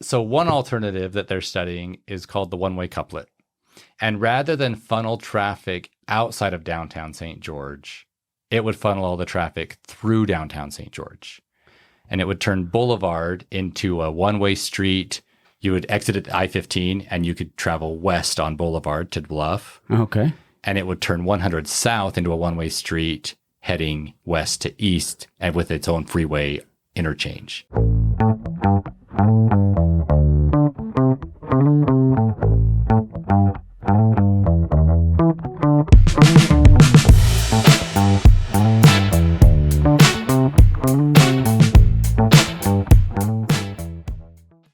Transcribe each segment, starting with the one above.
So one alternative that they're studying is called the one-way couplet. And rather than funnel traffic outside of downtown St. George, it would funnel all the traffic through downtown St. George. And it would turn Boulevard into a one-way street. You would exit at I-15 and you could travel west on Boulevard to Bluff. Okay. And it would turn 100 south into a one-way street heading west to east and with its own freeway interchange.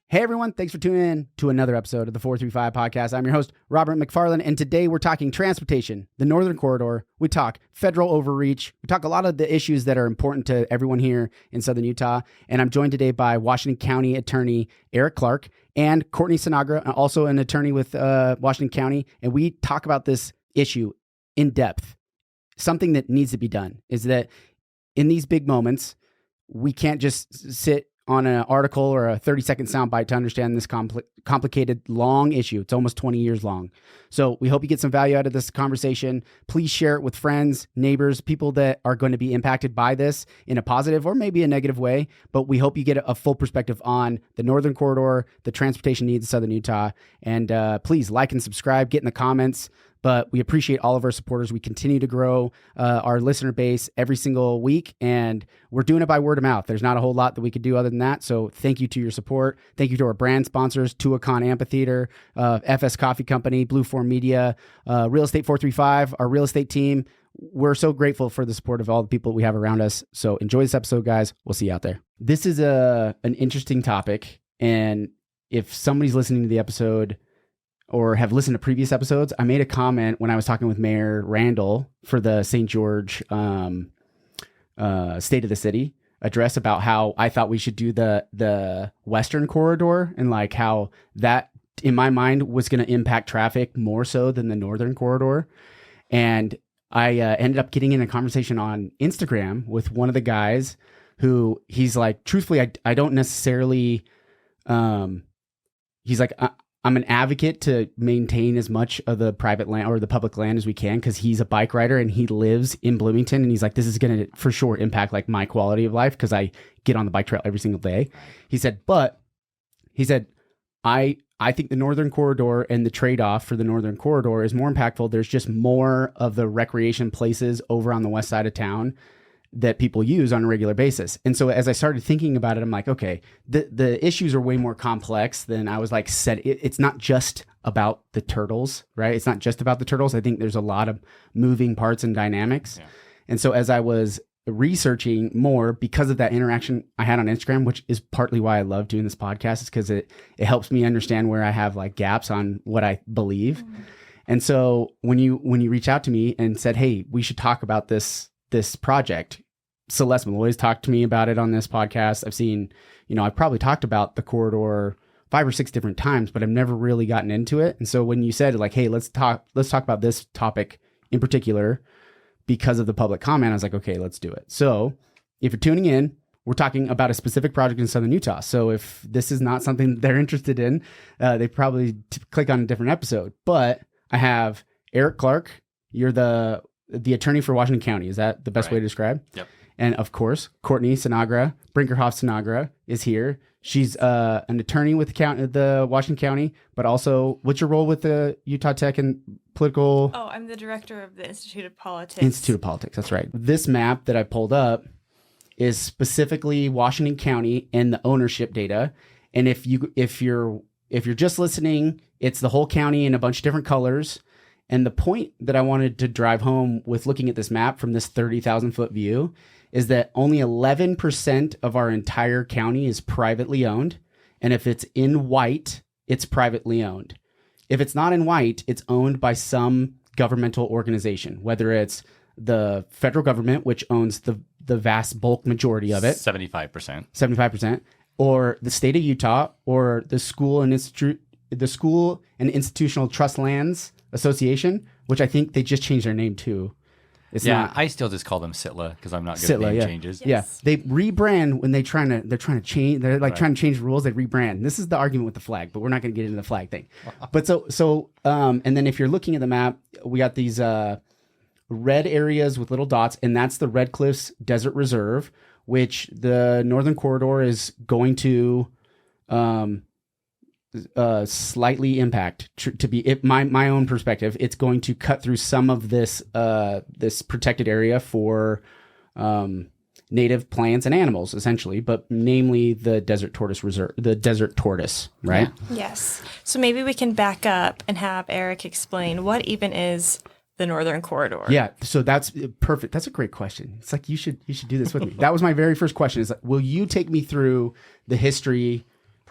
Hey everyone, thanks for tuning in to another episode of the 435 podcast. I'm your host, Robert McFarland, and today we're talking transportation, the Northern Corridor. We talk federal overreach. We talk a lot of the issues that are important to everyone here in Southern Utah. And I'm joined today by Washington County Attorney Eric Clarke and Courtney Sinagra, also an attorney with Washington County. And we talk about this issue in depth. Something that needs to be done is that in these big moments, we can't just sit on an article or a 30-second soundbite to understand this complicated, long issue. It's almost 20 years long. So we hope you get some value out of this conversation. Please share it with friends, neighbors, people that are going to be impacted by this in a positive or maybe a negative way. But we hope you get a full perspective on the Northern Corridor, the transportation needs of Southern Utah. And please like and subscribe, get in the comments. But we appreciate all of our supporters. We continue to grow our listener base every single week, and we're doing it by word of mouth. There's not a whole lot that we could do other than that. So thank you to your support. Thank you to our brand sponsors, Tuacahn Amphitheater, FS Coffee Company, Blue Form Media, Real Estate 435, our real estate team. We're so grateful for the support of all the people we have around us. So enjoy this episode, guys. We'll see you out there. This is an interesting topic, and if somebody's listening to the episode or have listened to previous episodes, I made a comment when I was talking with Mayor Randall for the St. George State of the City address about how I thought we should do the Western Corridor and like how that, in my mind, was going to impact traffic more so than the Northern Corridor. And I ended up getting in a conversation on Instagram with one of the guys who he's like, truthfully, I don't necessarily, he's like, I'm an advocate to maintain as much of the private land or the public land as we can because he's a bike rider and he lives in Bloomington. And he's like, this is going to for sure impact like my quality of life because I get on the bike trail every single day. He said, I think the Northern Corridor and the trade-off for the Northern Corridor is more impactful. There's just more of the recreation places over on the west side of town that people use on a regular basis. And so as I started thinking about it, I'm like, okay, the issues are way more complex than I was like it's not just about the turtles, right? It's not just about the turtles. I think there's a lot of moving parts and dynamics. Yeah. And so as I was researching more because of that interaction I had on Instagram, which is partly why I love doing this podcast, is because it helps me understand where I have like gaps on what I believe. Mm-hmm. And so when you reach out to me and said, hey, we should talk about this project, Celeste Malloy's talked to me about it on this podcast. I've seen, I've probably talked about the corridor 5 or 6 different times, but I've never really gotten into it. And so when you said like, hey, let's talk about this topic in particular because of the public comment, I was like, okay, let's do it. So if you're tuning in, we're talking about a specific project in Southern Utah. So if this is not something they're interested in, they probably click on a different episode. But I have Eric Clarke. You're the attorney for Washington County. Is that the best way to describe? Yep. And of course, Courtney Sinagra, Brinkerhoff Sinagra is here. She's an attorney with the Washington County, but also, what's your role with the Utah Tech and political? Oh, I'm the director of the Institute of Politics. Institute of Politics, that's right. This map that I pulled up is specifically Washington County and the ownership data. And if you're just listening, it's the whole county in a bunch of different colors. And the point that I wanted to drive home with looking at this map from this 30,000 foot view is that only 11% of our entire county is privately owned. And if it's in white, it's privately owned. If it's not in white, it's owned by some governmental organization, whether it's the federal government, which owns the vast bulk majority of it. 75%, or the state of Utah, or the School and Institutional Trust Lands Association, which I think they just changed their name to. It's Yeah, not I still just call them Sitla because I'm not good at Sitla, name yeah. changes. Yeah. Yeah, Yes. they rebrand when they're trying to change. They're like Right. trying to change the rules. They rebrand. This is the argument with the flag, but we're not going to get into the flag thing. But and then if you're looking at the map, we got these red areas with little dots, and that's the Red Cliffs Desert Reserve, which the Northern Corridor is going to slightly impact. My own perspective, it's going to cut through some of this this protected area for native plants and animals, essentially, but namely the Desert Tortoise Reserve, the Desert Tortoise, right? Yes. So maybe we can back up and have Eric explain what even is the Northern Corridor. Yeah, so that's perfect. That's a great question. It's like you should do this with me. That was my very first question. Is like, will you take me through the history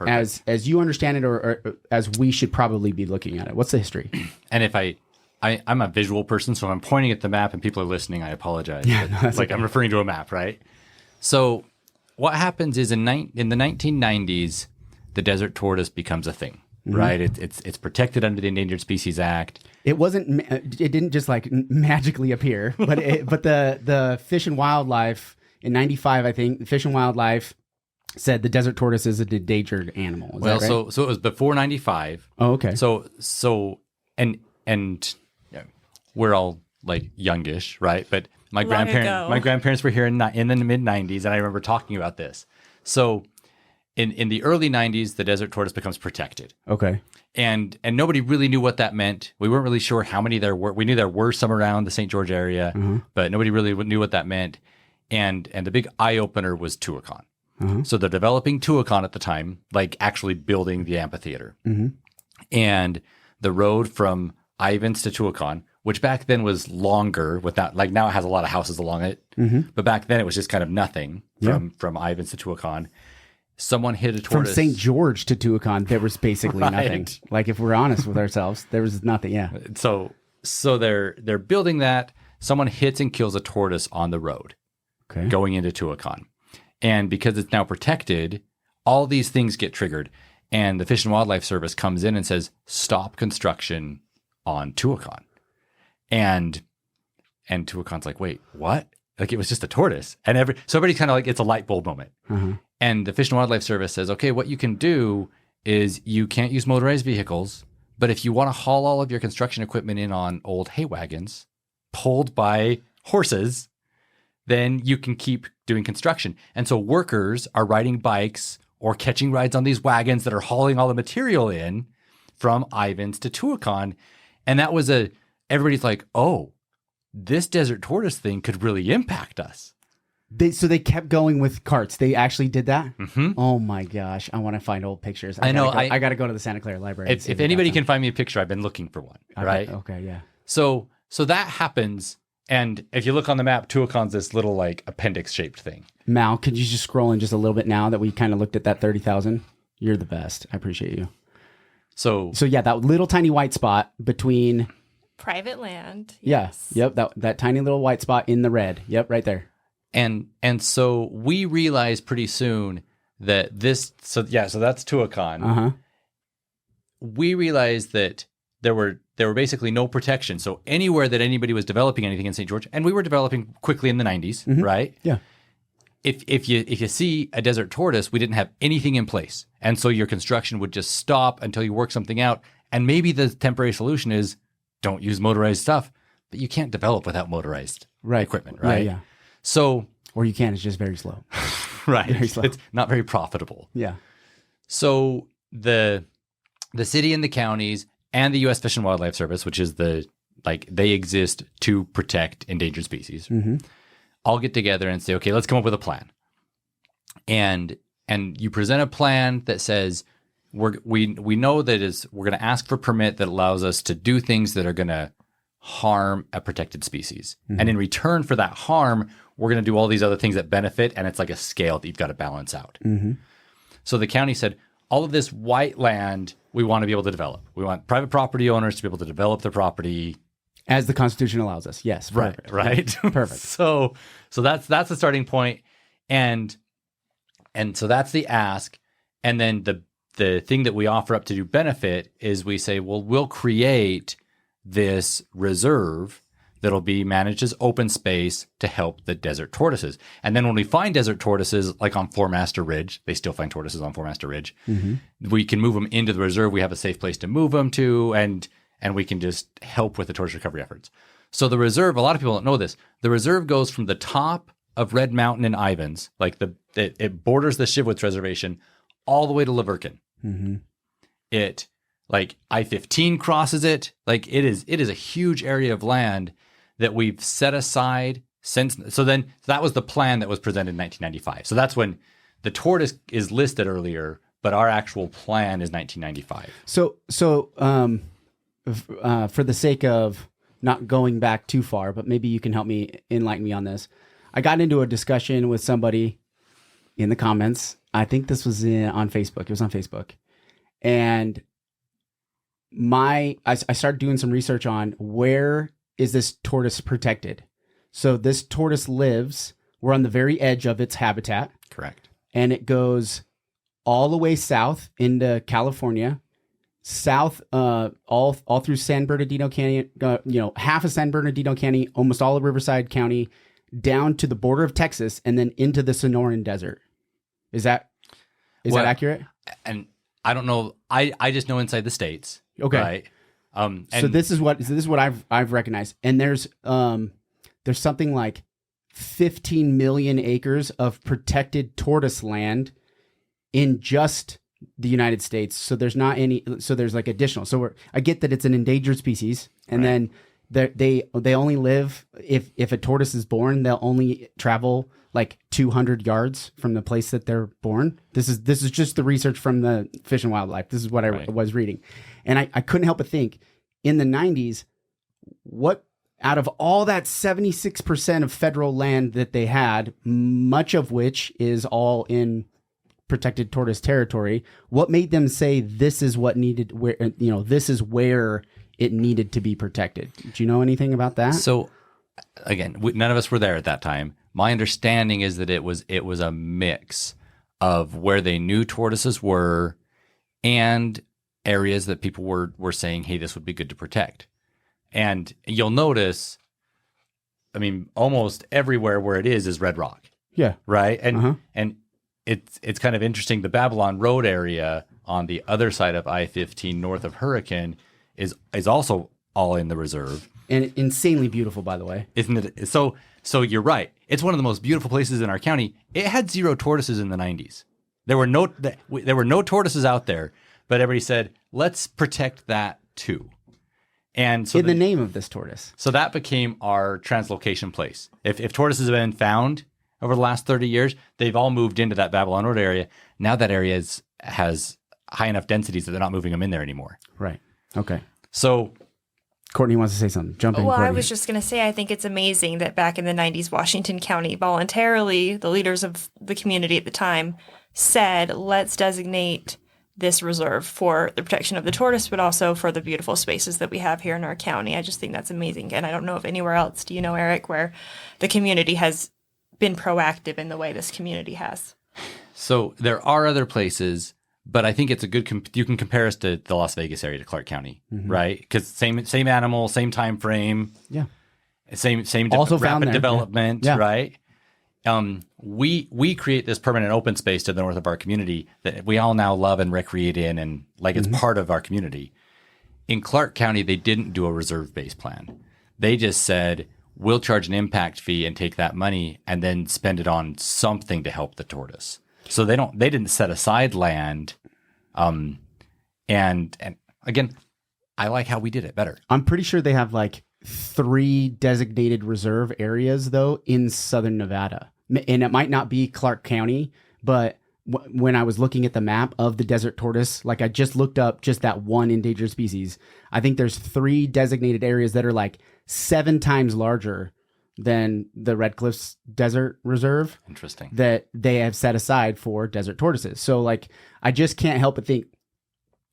as you understand it, or as we should probably be looking at it? What's the history? And if I'm a visual person, so if I'm pointing at the map and people are listening, I apologize. Yeah, But, no, that's like okay. I'm referring to a map, right? So what happens is in the 1990s, the desert tortoise becomes a thing, right? It's protected under the Endangered Species Act. It wasn't. It didn't just like magically appear, but the Fish and Wildlife in '95, I think, Fish and Wildlife said the desert tortoise is an endangered animal. Is that right? So it was before '95. Oh, okay. So and yeah, we're all like youngish, right? But my Long ago. grandparents were here in the mid '90s, and I remember talking about this. So in the early '90s, the desert tortoise becomes protected. Okay. And nobody really knew what that meant. We weren't really sure how many there were. We knew there were some around the St. George area, but nobody really knew what that meant. And the big eye opener was Tuacahn. So they're developing Tuacahn at the time, like actually building the amphitheater. And the road from Ivins to Tuacahn, which back then was longer, without like now it has a lot of houses along it, but back then it was just kind of nothing from Ivins to Tuacahn. Someone hit a From tortoise St. George to Tuacahn, there was basically nothing. Right. Like if we're honest with ourselves, there was nothing. Yeah. So they're building that. Someone hits and kills a tortoise on the road Okay. going into Tuacahn. And because it's now protected, all these things get triggered. And the Fish and Wildlife Service comes in and says, stop construction on Tuacahn. And Tuacahn's like, wait, what? Like it was just a tortoise. And everybody's kind of like, it's a light bulb moment. And the Fish and Wildlife Service says, okay, what you can do is you can't use motorized vehicles, but if you want to haul all of your construction equipment in on old hay wagons pulled by horses, then you can keep doing construction. And so workers are riding bikes or catching rides on these wagons that are hauling all the material in from Ivins to Tuacahn. And that was everybody's like, oh, this desert tortoise thing could really impact us. So they kept going with carts. They actually did that? Mm-hmm. Oh my gosh. I want to find old pictures. I know, I got to go to the Santa Clara Library. and see If we got anybody some. can find me a picture, I've been looking for one, Okay, right? Okay, yeah. So that happens. And if you look on the map, Tuacahn's this little like appendix shaped thing. Mal, could you just scroll in just a little bit now that we kind of looked at that 30,000? You're the best. I appreciate you. So Yeah, that little tiny white spot between, Private land. yes. Yep, that tiny little white spot in the red. Yep, right there. and so we realized pretty soon that so that's Tuacahn. Uh-huh. We realized that there were basically no protection. So anywhere that anybody was developing anything in St. George, and we were developing quickly in the 90s, right? Yeah. If you see a desert tortoise, we didn't have anything in place. And so your construction would just stop until you work something out. And maybe the temporary solution is don't use motorized stuff, but you can't develop without motorized equipment, right? Yeah. So, Or you can, it's just very slow. right. Very slow. It's not very profitable. Yeah. So the city and the counties and the U.S. Fish and Wildlife Service, which is they exist to protect endangered species, all get together and say, okay, let's come up with a plan. And you present a plan that says we know that we're going to ask for permit that allows us to do things that are going to harm a protected species. And in return for that harm, we're going to do all these other things that benefit, and it's like a scale that you've got to balance out. So the county said, all of this white land we want to be able to develop. We want private property owners to be able to develop their property. As the Constitution allows us. Yes. Perfect. Right. Perfect. So that's the starting point. And so that's the ask. And then the thing that we offer up to do benefit is we say, well, we'll create this reserve that'll be managed as open space to help the desert tortoises. And then when we find desert tortoises, like on Four Master Ridge, they still find tortoises on Four Master Ridge. We can move them into the reserve. We have a safe place to move them to, and we can just help with the tortoise recovery efforts. So the reserve, a lot of people don't know this. The reserve goes from the top of Red Mountain in Ivins, like it borders the Shivwoods Reservation, all the way to Laverkin. It like I-15 crosses it. Like it is a huge area of land that we've set aside since. So that was the plan that was presented in 1995. So that's when the tortoise is listed earlier, but our actual plan is 1995. So for the sake of not going back too far, but maybe you can help me enlighten me on this. I got into a discussion with somebody in the comments. I think this was on Facebook. It was on Facebook. And I started doing some research on where is this tortoise protected. So this tortoise we're on the very edge of its habitat. Correct. And it goes all the way south into California, south, all through San Bernardino County, half of San Bernardino County, almost all of Riverside County, down to the border of Texas, and then into the Sonoran Desert. Is that accurate? And I don't know. I just know inside the states. Okay. Right. And so this is what I've recognized. And there's something like 15 million acres of protected tortoise land in just the United States. So there's not any. So there's like additional. So I get that it's an endangered species, and then they only live if a tortoise is born, they'll only travel like 200 yards from the place that they're born. This is just the research from the Fish and Wildlife. This is what I was reading. And I couldn't help but think in the 90s, what out of all that 76% of federal land that they had, much of which is all in protected tortoise territory, what made them say this is what needed this is where it needed to be protected? Do you know anything about that? So again, none of us were there at that time. My understanding is that it was a mix of where they knew tortoises were and areas that people were saying, hey, this would be good to protect. And you'll notice, I mean, almost everywhere where it is red rock. Yeah. Right. And it's kind of interesting. The Babylon Road area on the other side of I-15 north of Hurricane is also all in the reserve. And insanely beautiful, by the way. Isn't it? So you're right. It's one of the most beautiful places in our county. It had 0 tortoises in the 90s. There were no tortoises out there, but everybody said, let's protect that too. And so in the name of this tortoise. So that became our translocation place. If tortoises have been found over the last 30 years, they've all moved into that Babylon Road area. Now that area has high enough densities that they're not moving them in there anymore. Right. Okay. So Courtney wants to say something. Jump in, Courtney. I was just going to say, I think it's amazing that back in the 90s, Washington County voluntarily, the leaders of the community at the time said, let's designate this reserve for the protection of the tortoise, but also for the beautiful spaces that we have here in our county. I just think that's amazing. And I don't know if anywhere else, do you know, Eric, where the community has been proactive in the way this community has? So there are other places, but I think it's a good, you can compare us to the Las Vegas area, to Clarke County, right? Because same animal, same time frame. Yeah. Same also rapid development, yeah. Right? We create this permanent open space to the north of our community that we all now love and recreate in, and like it's part of our community. In Clarke County, they didn't do a reserve-based plan. They just said, we'll charge an impact fee and take that money and then spend it on something to help the tortoise. So they didn't set aside land. And again, I like how we did it better. I'm pretty sure they have like 3 designated reserve areas though in southern Nevada. And it might not be Clarke County, but when I was looking at the map of the desert tortoise, like I just looked up just that one endangered species. I think there's 3 designated areas that are like 7 times larger than the Red Cliffs Desert Reserve. Interesting. That they have set aside for desert tortoises. So like, I just can't help but think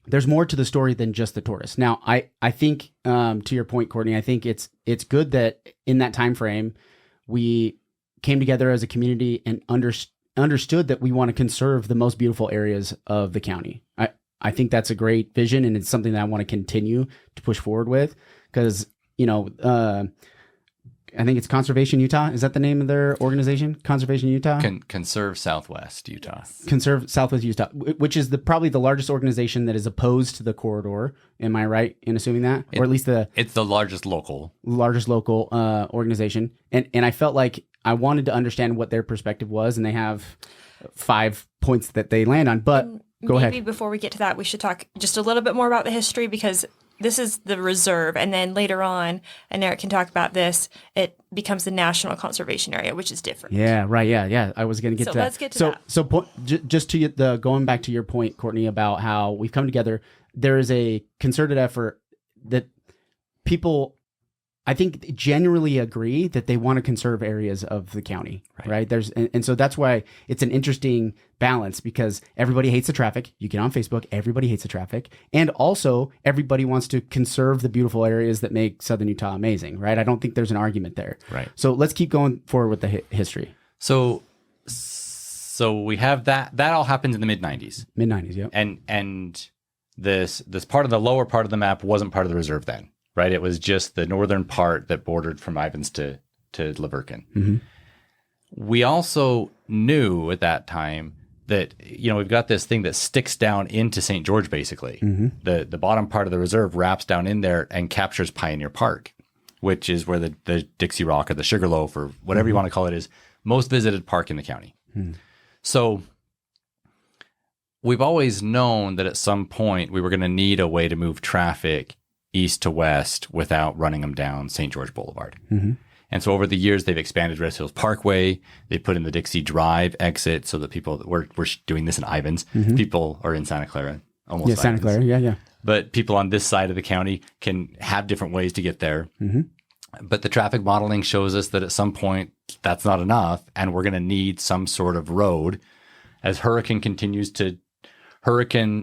there's more to the story than just the tortoise. Now, I think, to your point, Courtney, I think it's good that in that time frame, we came together as a community and understood that we want to conserve the most beautiful areas of the county. I think that's a great vision, and it's something that I want to continue to push forward with because, I think it's Conservation Utah. Is that the name of their organization? Conservation Utah? Conserve Southwest Utah. Conserve Southwest Utah, which is probably the largest organization that is opposed to the corridor. Am I right in assuming that? Or at least it's the largest local organization. And I felt like I wanted to understand what their perspective was, and they have 5 points that they land on. But go ahead. Maybe before we get to that, we should talk just a little bit more about the history, because this is the reserve, and then later on, and Eric can talk about this, it becomes the National Conservation Area, which is different. Yeah, right. Yeah. I was going to get to that. So let's get to that. So just to going back to your point, Courtney, about how we've come together, there is a concerted effort that people, I think, generally agree that they want to conserve areas of the county, right? And so that's why it's an interesting balance, because everybody hates the traffic. You get on Facebook, everybody hates the traffic. And also everybody wants to conserve the beautiful areas that make Southern Utah amazing, right? I don't think there's an argument there. Right. So let's keep going forward with the history. So we have that all happened in the mid-90s. Mid-90s, yeah. And this part of the lower part of the map wasn't part of the reserve then. Right, it was just the northern part that bordered from Ivins to Laverkin. Mm-hmm. We also knew at that time that we've got this thing that sticks down into St. George. Basically, the bottom part of the reserve wraps down in there and captures Pioneer Park, which is where the Dixie Rock or the Sugarloaf or whatever you want to call it is most visited park in the county. So we've always known that at some point we were going to need a way to move traffic east to west without running them down St. George Boulevard. And so over the years, they've expanded Rest Hills Parkway. They put in the Dixie Drive exit so that people, we're doing this in Ivins, people are in Santa Clara, almost Yeah, Santa Clara, yeah. But people on this side of the county can have different ways to get there. But the traffic modeling shows us that at some point, that's not enough, and we're going to need some sort of road. As Hurricane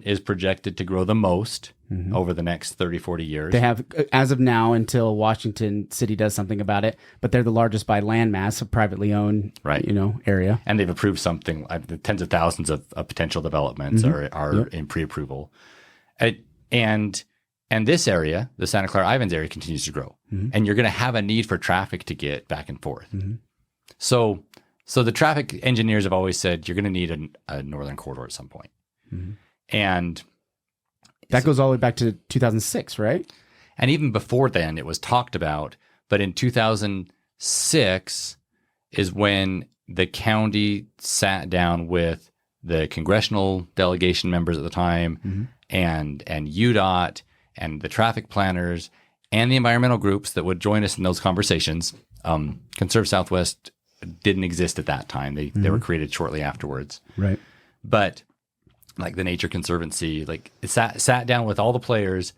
is projected to grow the most over the next 30, 40 years. They have, as of now, until Washington City does something about it, but they're the largest by landmass, a privately owned area. And they've approved something, tens of thousands of potential developments are in pre-approval. And this area, the Santa Clara Ivins area, continues to grow. And you're going to have a need for traffic to get back and forth. So the traffic engineers have always said you're going to need a northern corridor at some point. And that goes all the way back to 2006, right? And even before then, it was talked about. But in 2006 is when the county sat down with the congressional delegation members at the time and UDOT and the traffic planners and the environmental groups that would join us in those conversations. Conserve Southwest didn't exist at that time. They were created shortly afterwards. Right. But like the Nature Conservancy, like it sat down with all the players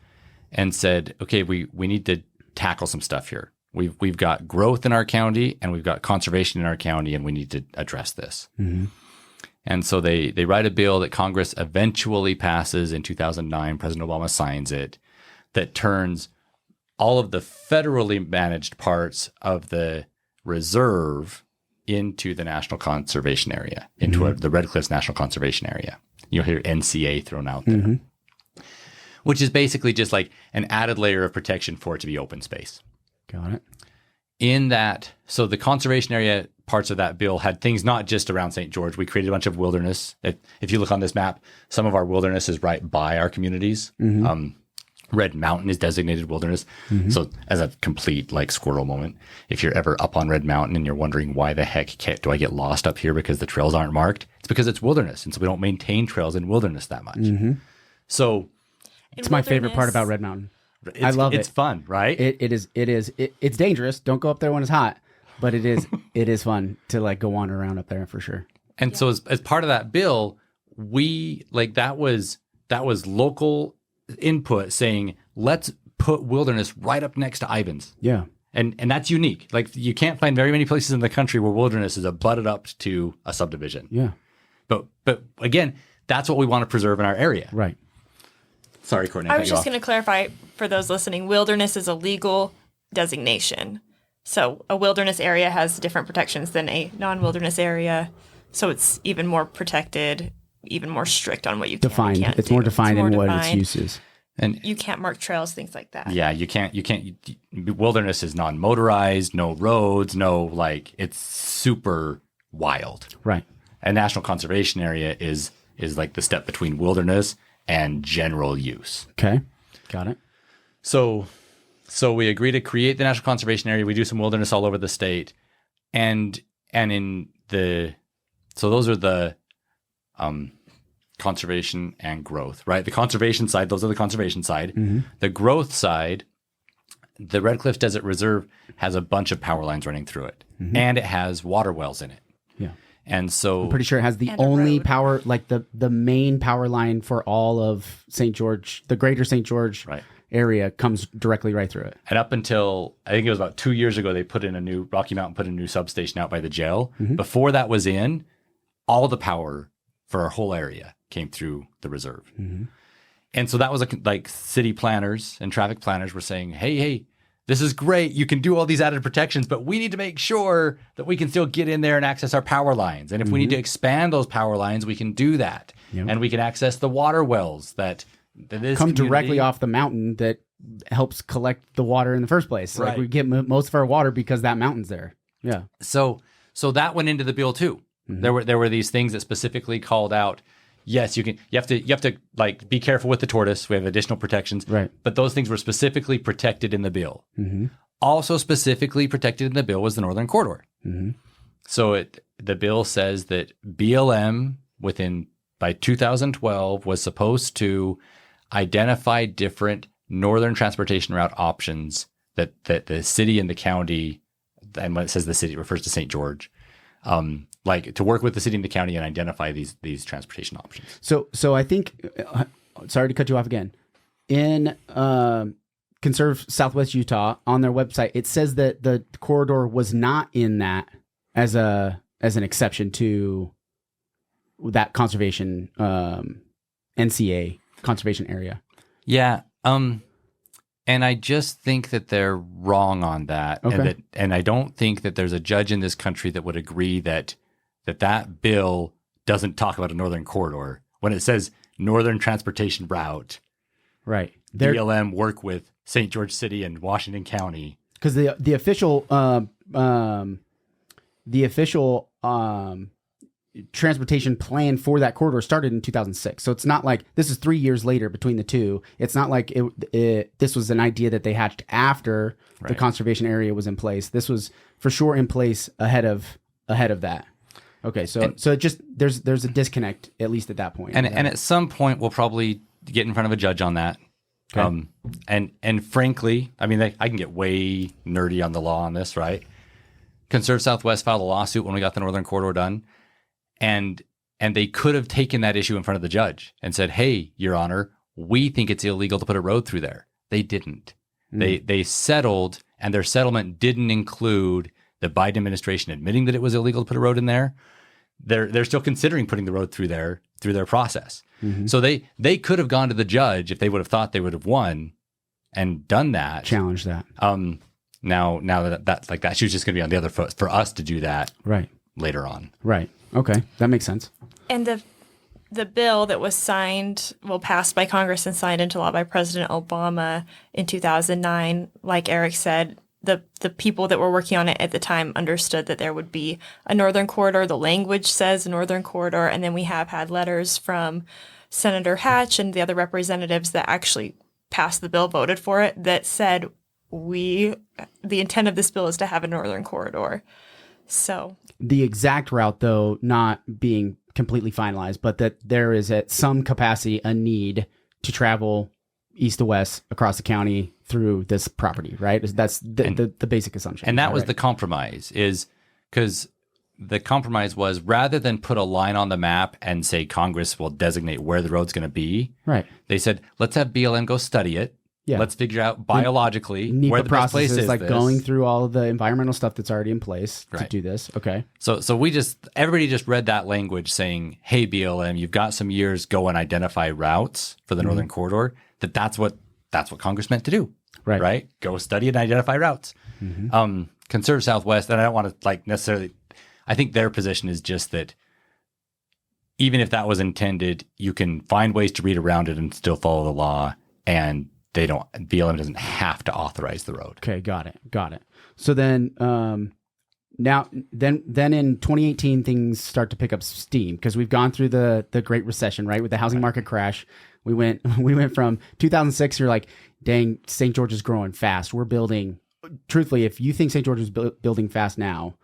and said, okay, we need to tackle some stuff here. We've got growth in our county and we've got conservation in our county, and we need to address this. And so they write a bill that Congress eventually passes in 2009. President Obama signs it, that turns all of the federally managed parts of the reserve into the National Conservation Area, into the Red Cliffs National Conservation Area. You'll hear NCA thrown out there, which is basically just like an added layer of protection for it to be open space. Got it. In that, so the conservation area parts of that bill had things not just around St. George. We created a bunch of wilderness. If you look on this map, some of our wilderness is right by our communities. Red Mountain is designated wilderness. So as a complete like squirrel moment, if you're ever up on Red Mountain and you're wondering why the heck do I get lost up here because the trails aren't marked, it's because it's wilderness. And so we don't maintain trails in wilderness that much. So it's my favorite part about Red Mountain. I love it. It's fun, right? It's dangerous. Don't go up there when it's hot, but it is fun to like go wander around up there for sure. And so as part of that bill, we like that was local input saying, let's put wilderness right up next to Ivins. Yeah. And that's unique. Like you can't find very many places in the country where wilderness is abutted up to a subdivision. Yeah. But again, that's what we want to preserve in our area. Right. Sorry, Courtney. I was just going to clarify for those listening, wilderness is a legal designation. So a wilderness area has different protections than a non-wilderness area. So it's even more protected, even more strict on what you can and can't It's do. more defined in what its use is. And you can't mark trails, things like that. yeah, you can't, wilderness is non-motorized, no roads, no, like, it's super wild. Right. A national conservation area is like the step between wilderness and general use. Okay. Got it. So we agree to create the national conservation area. We do some wilderness all over the state. And so those are the conservation and growth, right? The conservation side, those are the conservation side. Mm-hmm. The growth side, the Red Cliff Desert Reserve has a bunch of power lines running through it. Mm-hmm. And it has water wells in it. Yeah. And so I'm pretty sure it has the And a only road. power, like the main power line for all of St. George, the greater St. George right. area comes directly right through it. And up until, I think it was about 2 years ago, they put in Rocky Mountain put in a new substation out by the jail. Mm-hmm. Before that was in, all the power for our whole area came through the reserve. Mm-hmm. And so that was like city planners and traffic planners were saying, hey, this is great. You can do all these added protections, but we need to make sure that we can still get in there and access our power lines. And if we need to expand those power lines, we can do that. Yep. And we can access the water wells that this Come community- directly off the mountain that helps collect the water in the first place. Like Right. we get most of our water because that mountain's there. Yeah. So that went into the bill too. Mm-hmm. There were these things that specifically called out. Yes, you have to like be careful with the tortoise. We have additional protections, Right. But those things were specifically protected in the bill. Mm-hmm. Also specifically protected in the bill was the Northern Corridor. Mm-hmm. So the bill says that BLM by 2012 was supposed to identify different northern transportation route options that the city and the county, and when it says the city, it refers to St. George, like to work with the city and the county and identify these transportation options. So I think, sorry to cut you off again. In Conserve Southwest Utah, on their website, it says that the corridor was not in that as an exception to that conservation NCA conservation area. Yeah. And I just think that they're wrong on that. Okay. And I don't think that there's a judge in this country that would agree that bill doesn't talk about a northern corridor. When it says northern transportation route, Right. BLM work with St. George City and Washington County. Because the official transportation plan for that corridor started in 2006. So it's not like this is 3 years later between the two. It's not like this was an idea that they hatched after the Right. conservation area was in place. This was for sure in place ahead of that. Okay, so it just there's a disconnect at least at that point. And at some point we'll probably get in front of a judge on that. Okay. And frankly, I mean, I can get way nerdy on the law on this, right? Conserve Southwest filed a lawsuit when we got the Northern Corridor done. And they could have taken that issue in front of the judge and said, hey, Your Honor, we think it's illegal to put a road through there. They didn't. They settled, and their settlement didn't include the Biden administration admitting that it was illegal to put a road in there. They're still considering putting the road through their process. Mm-hmm. So they could have gone to the judge if they would have thought they would have won and done that. challenge that. Now that's like that shoe's just going to be on the other foot for us to do that Right. later on. Right. Okay, that makes sense. And the bill that was passed by Congress and signed into law by President Obama in 2009, like Eric said, the people that were working on it at the time understood that there would be a northern corridor. The language says northern corridor, and then we have had letters from Senator Hatch and the other representatives that actually passed the bill, voted for it, that said the intent of this bill is to have a northern corridor. So The exact route, though, not being completely finalized, but that there is at some capacity a need to travel east to west across the county through this property, right? That's the basic assumption. And that was right? the compromise, is because the compromise was rather than put a line on the map and say Congress will designate where the road's going to be, right. they said, let's have BLM go study it. Yeah. Let's figure out biologically NEPA where the best place process is. like this. going through all of the environmental stuff that's already in place to Right. do this. Okay. So everybody just read that language saying, hey, BLM, you've got some years, go and identify routes for the Northern Corridor. That's what Congress meant to do. Right. Right? Go study and identify routes. Conserve Southwest, and I don't want to necessarily, I think their position is just that even if that was intended, you can find ways to read around it and still follow the law. and BLM doesn't have to authorize the road. Okay, got it. So then, then in 2018, things start to pick up steam because we've gone through the Great Recession, right? With the housing market crash, we went from 2006. You're like, dang, St. George is growing fast. We're building. Truthfully, if you think St. George is building fast now,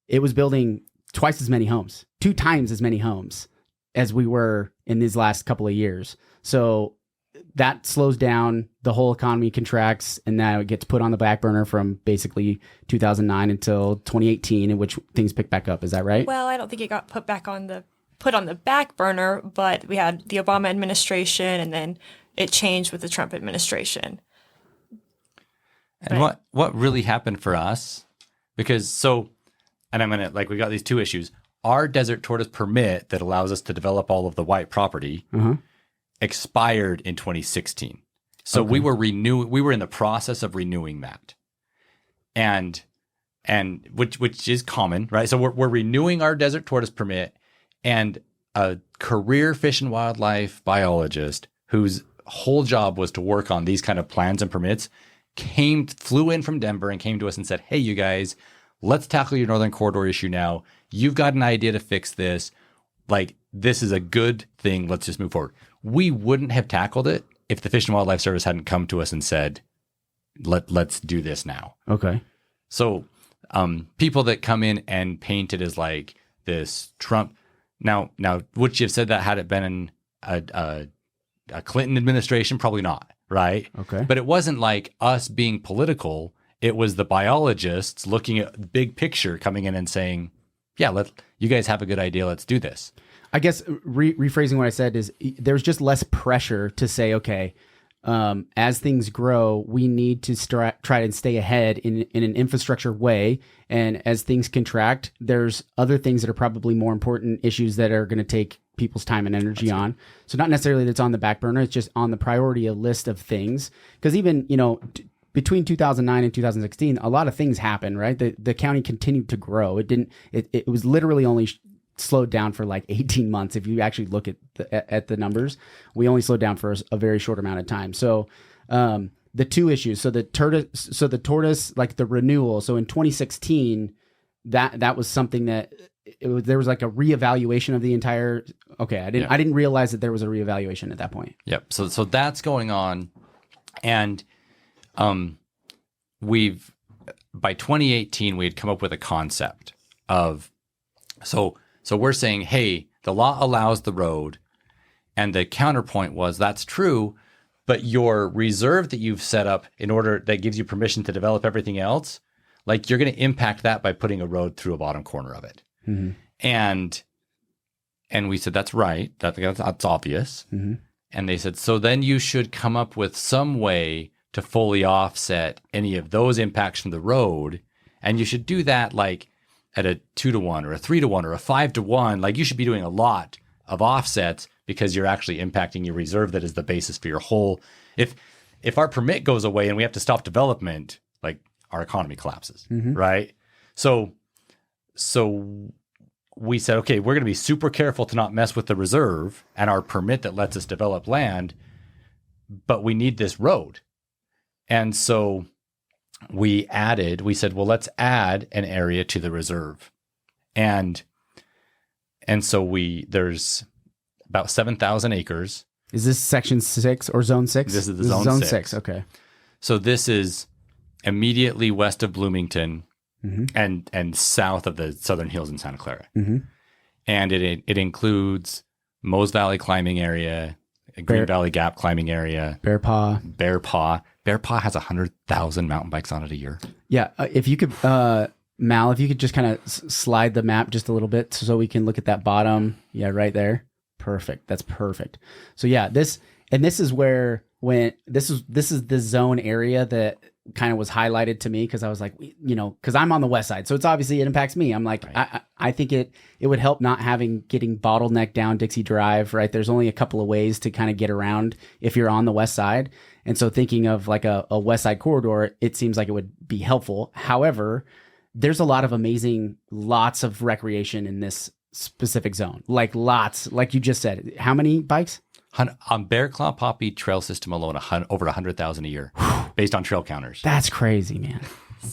it was building twice as many homes, 2 times as many homes as we were in these last couple of years. So that slows down, the whole economy contracts, and now it gets put on the back burner from basically 2009 until 2018, in which things pick back up. Is that right? Well, I don't think it got put on the back burner, but we had the Obama administration, and then it changed with the Trump administration. And what really happened for us, because and I'm going to, we got these 2 issues. Our desert tortoise permit that allows us to develop all of the white property expired in 2016. So we were in the process of renewing that. And which is common, right? So we're renewing our desert tortoise permit, and a career fish and wildlife biologist whose whole job was to work on these kind of plans and permits flew in from Denver and came to us and said, "Hey, you guys, let's tackle your Northern Corridor issue now. You've got an idea to fix this. This is a good thing. Let's just move forward." We wouldn't have tackled it if the Fish and Wildlife Service hadn't come to us and said, let's do this now. Okay. So people that come in and paint it as like this Trump. Now, would you have said that had it been in a Clinton administration? Probably not, right? Okay. But it wasn't like us being political. It was the biologists looking at the big picture, coming in and saying, "Yeah, you guys have a good idea. Let's do this." I guess rephrasing what I said is there's just less pressure to say, okay, as things grow, we need to try and stay ahead in an infrastructure way. And as things contract, there's other things that are probably more important issues that are going to take people's time and energy on. So not necessarily that's on the back burner. It's just on the priority list of things. Because even, between 2009 and 2016, a lot of things happened, right? The county continued to grow. It was literally only slowed down for like 18 months. If you actually look at the numbers, we only slowed down for a very short amount of time. So the 2 issues, so the tortoise, like the renewal. So in 2016, that was something that there was like a reevaluation of the entire. Okay, I didn't realize that there was a reevaluation at that point. Yep. So that's going on, and by 2018 we had come up with a concept of so we're saying, hey, the law allows the road, and the counterpoint was that's true, but your reserve that you've set up that gives you permission to develop everything else, like you're going to impact that by putting a road through a bottom corner of it. Mm-hmm. And we said, that's right. That's obvious. Mm-hmm. And they said, so then you should come up with some way to fully offset any of those impacts from the road. And you should do that like at a 2-to-1 or a 3-to-1 or a 5-to-1. Like you should be doing a lot of offsets because you're actually impacting your reserve that is the basis for your whole. If our permit goes away and we have to stop development, like our economy collapses, right? So we said, okay, we're going to be super careful to not mess with the reserve and our permit that lets us develop land, but we need this road. And so we said, well, let's add an area to the reserve. And so there's about 7,000 acres. Is this section 6 or zone 6? This is the zone 6. Okay. So this is immediately west of Bloomington and south of the Southern Hills in Santa Clara. Mm-hmm. And it includes Mose Valley climbing area, Green Valley Gap climbing area. Bear Paw. Bear Paw has 100,000 mountain bikes on it a year. Yeah. If you could, Mal, if you could just kind of slide the map just a little bit so we can look at that bottom. Yeah, right there. Perfect. That's perfect. So yeah, this is where this is the zone area that kind of was highlighted to me because I was like, because I'm on the west side, so it's obviously it impacts me. I'm like, right. I think it would help not getting bottlenecked down Dixie Drive, right? There's only a couple of ways to kind of get around if you're on the west side, and so thinking of like a west side corridor, it seems like it would be helpful. However, there's a lot of lots of recreation in this specific zone, like lots, like you just said. How many bikes? On Bear Claw Poppy trail system alone, over 100,000 a year, based on trail counters. That's crazy, man.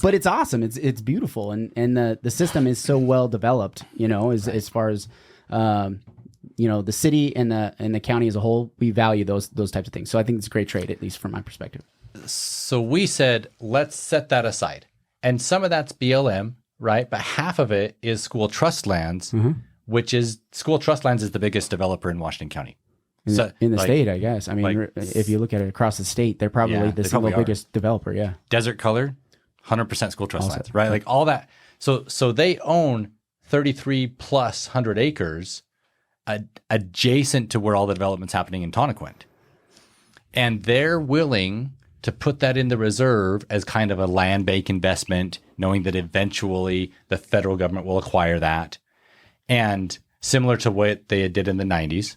But it's awesome. It's beautiful, and the system is so well developed. As far as the city and the county as a whole, we value those types of things. So I think it's a great trade, at least from my perspective. So we said, let's set that aside, and some of that's BLM, right? But half of it is school trust lands, which is school trust lands is the biggest developer in Washington County. In the state, I guess. I mean, if you look at it across the state, they're probably the single biggest developer. Yeah. Desert Color, 100% school trust lands, right? Like all that. So they own 33 plus 100 acres adjacent to where all the development's happening in Tonnequint. And they're willing to put that in the reserve as kind of a land bank investment, knowing that eventually the federal government will acquire that. And similar to what they did in the 90s.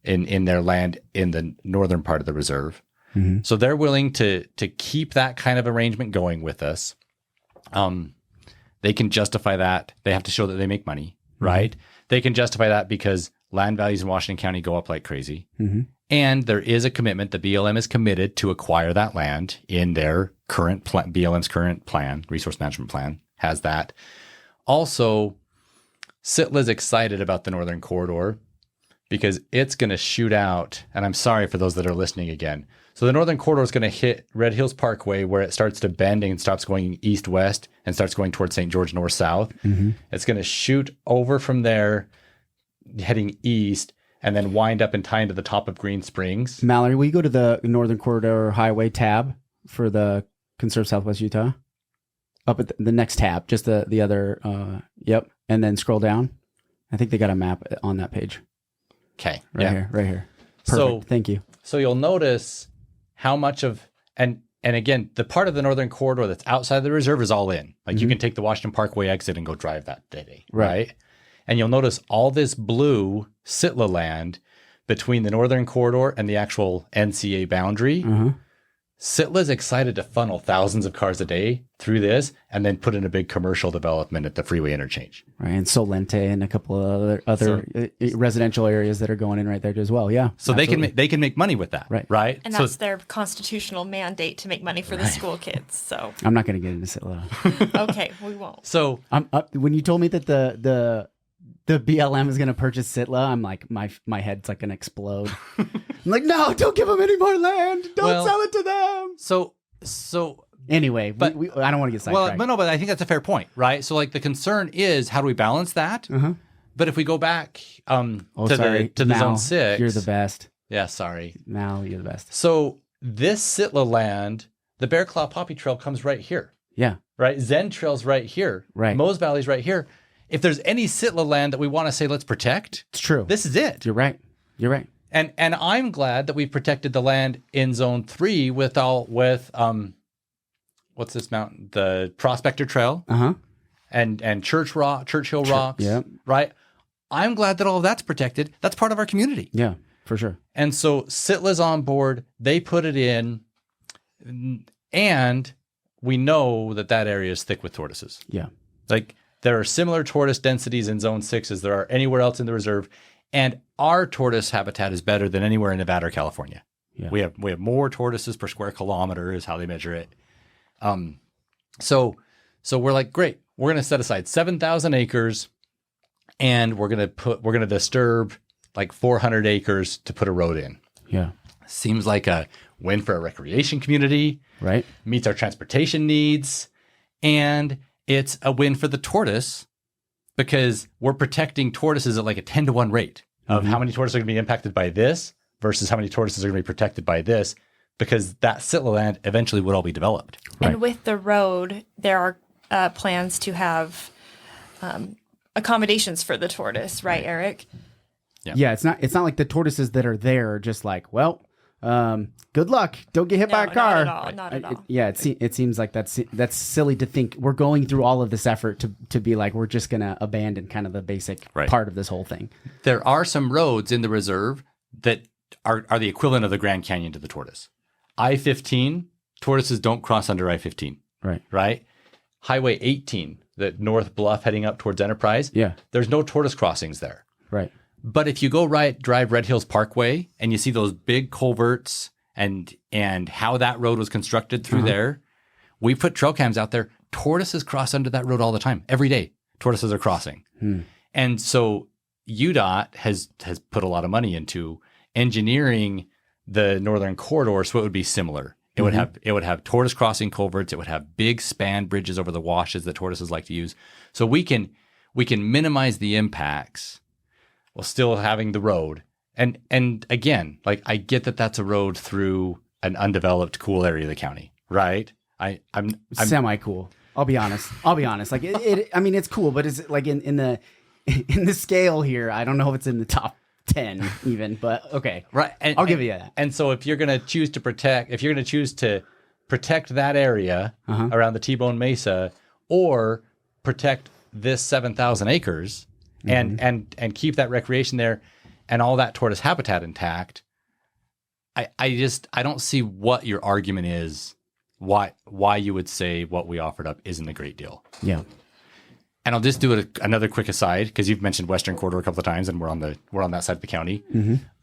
In their land in the northern part of the reserve. Mm-hmm. So they're willing to keep that kind of arrangement going with us. They can justify that. They have to show that they make money, right? They can justify that because land values in Washington County go up like crazy. Mm-hmm. And there is a commitment. The BLM is committed to acquire that land in their current BLM's current plan, resource management plan, has that. Also, Sitla's excited about the Northern Corridor because it's going to shoot out, and I'm sorry for those that are listening again. So the Northern Corridor is going to hit Red Hills Parkway where it starts to bend and stops going east-west and starts going towards St. George north-south. Mm-hmm. It's going to shoot over from there, heading east, and then wind up and tie into the top of Green Springs. Mallory, will you go to the Northern Corridor Highway tab for the Conserve Southwest Utah? Up at the next tab, just the other, yep. And then scroll down. I think they got a map on that page. Okay. Right here. Perfect. So, thank you. So you'll notice how much of, and again, the part of the Northern Corridor that's outside the reserve is all in. Like you can take the Washington Parkway exit and go drive that day, right? And you'll notice all this blue Sitla land between the Northern Corridor and the actual NCA boundary. Sitla's excited to funnel thousands of cars a day through this and then put in a big commercial development at the freeway interchange. Right, and Solente and a couple of other residential areas that are going in right there as well. Yeah. So they can make money with that. Right. And that's their constitutional mandate to make money for the school kids. So I'm not going to get into Sitla. Okay, we won't. So when you told me that the BLM is going to purchase Sitla, I'm like, my head's like going to explode. I'm like, no, don't give them any more land. Don't sell it to them. So anyway, but I don't want to get sidetracked. But I think that's a fair point, right? So like the concern is how do we balance that? But if we go back to the Zone 6. You're the best. Yeah, sorry. Mal, you're the best. So this Sitla land, the Bear Claw Poppy Trail comes right here. Yeah. Right? Zen Trail's right here. Right. Mose Valley's right here. If there's any Sitla land that we want to say let's protect, it's true. This is it. You're right. And I'm glad that we've protected the land in Zone 3 with what's this mountain? The Prospector Trail. And Churchill Rocks. Yeah. Right? I'm glad that all of that's protected. That's part of our community. Yeah, for sure. And so Sitla's on board. They put it in. And we know that area is thick with tortoises. Yeah. Like there are similar tortoise densities in Zone 6 as there are anywhere else in the reserve. And our tortoise habitat is better than anywhere in Nevada or California. Yeah. We have more tortoises per square kilometer is how they measure it. So we're like, great. We're going to set aside 7,000 acres and we're going to disturb like 400 acres to put a road in. Yeah. Seems like a win for a recreation community. Right. Meets our transportation needs. And it's a win for the tortoise because we're protecting tortoises at like a 10-to-1 rate of how many tortoises are going to be impacted by this versus how many tortoises are going to be protected by this, because that Sitla land eventually would all be developed. And with the road, there are plans to have accommodations for the tortoise, right, Eric? Yeah, it's not like the tortoises that are there are just like, well, good luck. Don't get hit by a car. Not at all. Yeah, it seems like that's silly to think we're going through all of this effort to be like we're just going to abandon kind of the basic part of this whole thing. There are some roads in the reserve that are the equivalent of the Grand Canyon to the tortoise. I-15, tortoises don't cross under I-15. Right? Highway 18, the North Bluff heading up towards Enterprise. Yeah. There's no tortoise crossings there. Right. But if you go drive Red Hills Parkway and you see those big culverts and how that road was constructed through there, we put trail cams out there. Tortoises cross under that road all the time. Every day, tortoises are crossing. And so UDOT has put a lot of money into engineering the northern corridor so it would be similar. It would have tortoise crossing culverts. It would have big span bridges over the washes that tortoises like to use. So we can minimize the impacts while still having the road. And again, like I get that that's a road through an undeveloped, cool area of the county, right? I'm semi cool. I'll be honest. Like I mean, it's cool, but is it like in the scale here? I don't know if it's in the top 10 even, but okay, right. I'll give you that. And so if you're going to choose to protect that area around the T-Bone Mesa, or protect this 7,000 acres and keep that recreation there and all that tortoise habitat intact, I don't see what your argument is. Why you would say what we offered up isn't a great deal. Yeah. And I'll just do another quick aside, because you've mentioned Western Corridor a couple of times, and we're on that side of the county.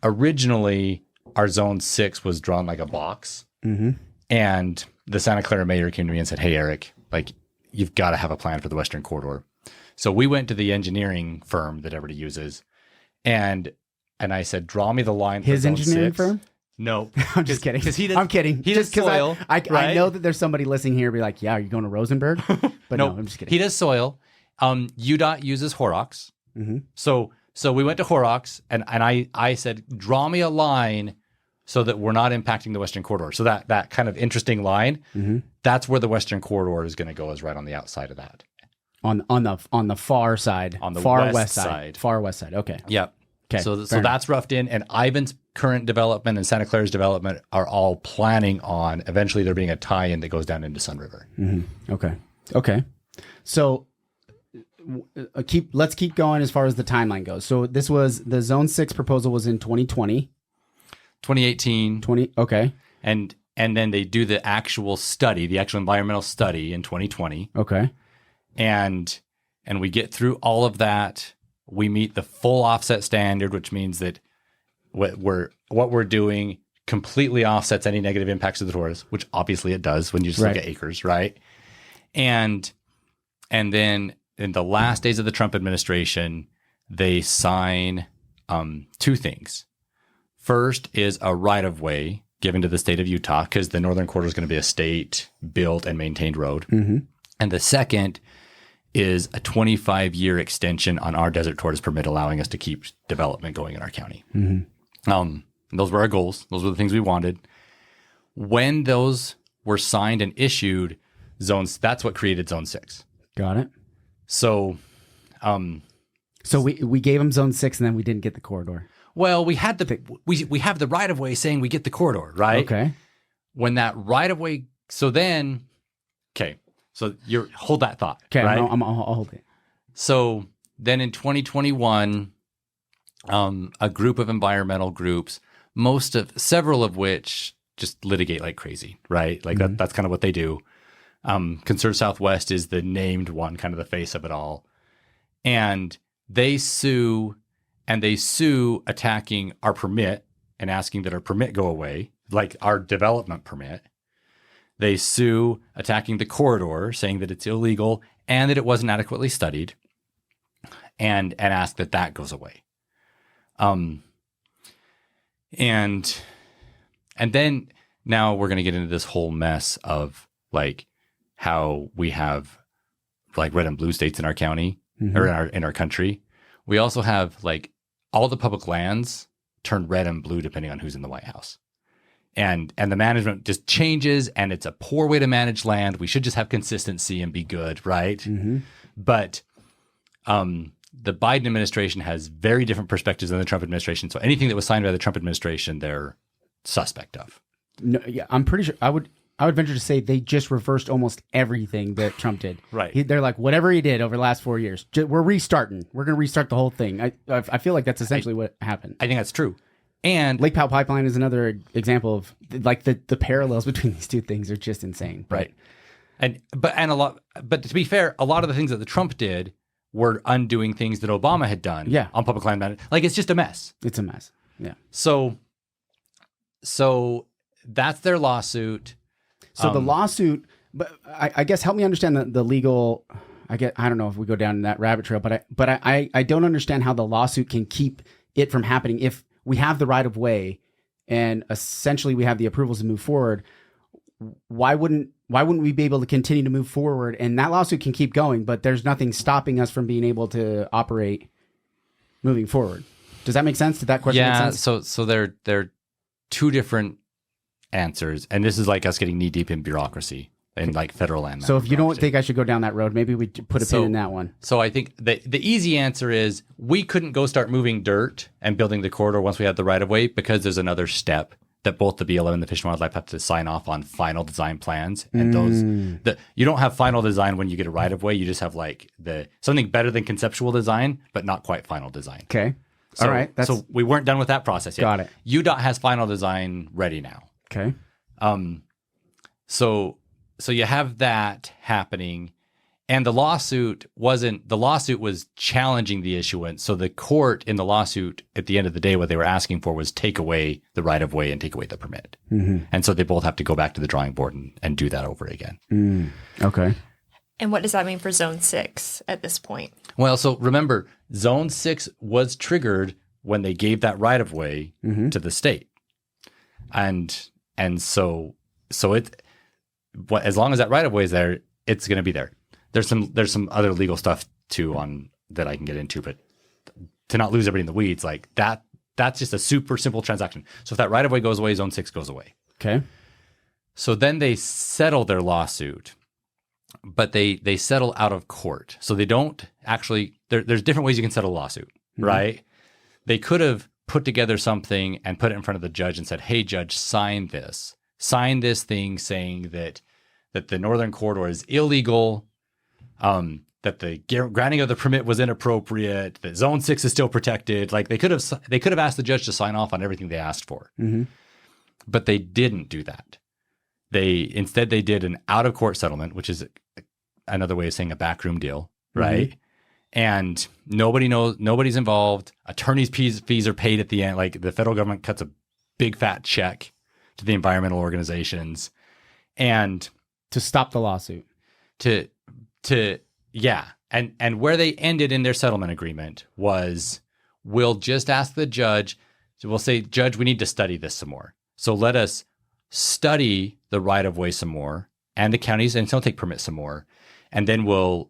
Originally, our Zone 6 was drawn like a box, and the Santa Clara mayor came to me and said, "Hey, Eric, like you've got to have a plan for the Western Corridor." So we went to the engineering firm that everybody uses, and I said, "Draw me the line." His for engineering Zone 6. firm? No, I'm just kidding. I'm kidding. He does soil. I know that there's somebody listening here be like, "Yeah, are you going to Rosenberg?" But no, I'm just kidding. He does soil. UDOT uses Horrocks. So we went to Horrocks, and I said, draw me a line so that we're not impacting the Western Corridor. So that kind of interesting line, that's where the Western Corridor is going to go, is right on the outside of that. On the far side. On the far west side. Far west side. Okay. Yep. Okay. So that's roughed in, and Ivan's current development and Santa Clara's development are all planning on eventually there being a tie-in that goes down into Sun River. Okay. So let's keep going as far as the timeline goes. So this was the Zone 6 proposal was in 2020. 2018. Okay. And then they do the actual study, the actual environmental study in 2020. Okay. And we get through all of that. We meet the full offset standard, which means that what we're doing completely offsets any negative impacts to the tortoise, which obviously it does when you just look at acres, right? And then in the last days of the Trump administration, they sign two things. First is a right-of-way given to the state of Utah, because the Northern Corridor is going to be a state-built and maintained road. And the second is a 25-year extension on our desert tortoise permit, allowing us to keep development going in our county. Those were our goals. Those were the things we wanted. When those were signed and issued, that's what created Zone 6. Got it. So we gave them Zone 6, and then we didn't get the corridor. Well, we had we have the right of way saying we get the corridor, right? Okay. When that right of way, so you hold that thought. Okay, right? I'll hold it. So then in 2021, a group of environmental groups, several of which just litigate like crazy, right? Like that's kind of what they do. Conserve Southwest is the named one, kind of the face of it all. And they sue attacking our permit and asking that our permit go away, like our development permit. They sue attacking the corridor, saying that it's illegal and that it wasn't adequately studied, and ask that goes away. And then now we're going to get into this whole mess of like how we have like red and blue states in our county or in our country. We also have like all the public lands turn red and blue depending on who's in the White House. And the management just changes, and it's a poor way to manage land. We should just have consistency and be good, right? But the Biden administration has very different perspectives than the Trump administration. So anything that was signed by the Trump administration, they're suspect of. No, yeah, I'm pretty sure. I would venture to say they just reversed almost everything that Trump did. Right. They're like, whatever he did over the last 4 years, we're restarting. We're going to restart the whole thing. I feel like that's essentially what happened. I think that's true. And Lake Powell Pipeline is another example of like the parallels between these two things are just insane. Right. But to be fair, a lot of the things that the Trump did we're undoing things that Obama had done on public land management. Like, it's just a mess. It's a mess. Yeah. So that's their lawsuit. So the lawsuit, but I guess help me understand the legal. I don't know if we go down that rabbit trail, but I don't understand how the lawsuit can keep it from happening if we have the right of way and essentially we have the approvals to move forward. Why wouldn't we be able to continue to move forward? And that lawsuit can keep going, but there's nothing stopping us from being able to operate moving forward. Does that make sense? Did that question make sense? So they're two different answers, and this is like us getting knee deep in bureaucracy and like federal land. So if you don't think I should go down that road, maybe we put a pin in that one. So I think the easy answer is we couldn't go start moving dirt and building the corridor once we had the right of way, because there's another step that both the BLM and the Fish and Wildlife have to sign off on final design plans. And you don't have final design when you get a right of way. You just have like something better than conceptual design, but not quite final design. Okay. So, all right. So we weren't done with that process yet. Got it. UDOT has final design ready now. Okay. So you have that happening, and the lawsuit was challenging the issuance. So the court in the lawsuit, at the end of the day, what they were asking for was take away the right of way and take away the permit. Mm-hmm. And so they both have to go back to the drawing board and do that over again. Okay. And what does that mean for Zone 6 at this point? Well, so remember, Zone 6 was triggered when they gave that right of way to the state. And so it, as long as that right of way is there, it's going to be there. There's some other legal stuff too on that I can get into, but to not lose everybody in the weeds, like that's just a super simple transaction. So if that right of way goes away, Zone 6 goes away. Okay. So then they settle their lawsuit, but they settle out of court. So they don't actually, there's different ways you can settle a lawsuit, right? They could have put together something and put it in front of the judge and said, hey, judge, sign this thing saying that the Northern Corridor is illegal, that the granting of the permit was inappropriate, that Zone 6 is still protected. Like they could have asked the judge to sign off on everything they asked for, but they didn't do that. Instead they did an out of court settlement, which is another way of saying a backroom deal, right? And nobody's involved. Attorneys' fees are paid at the end. Like the federal government cuts a big fat check to the environmental organizations, and to stop the lawsuit. And where they ended in their settlement agreement was, we'll just ask the judge. So we'll say, Judge, we need to study this some more. So let us study the right of way some more, and the counties, and so take permit some more. And then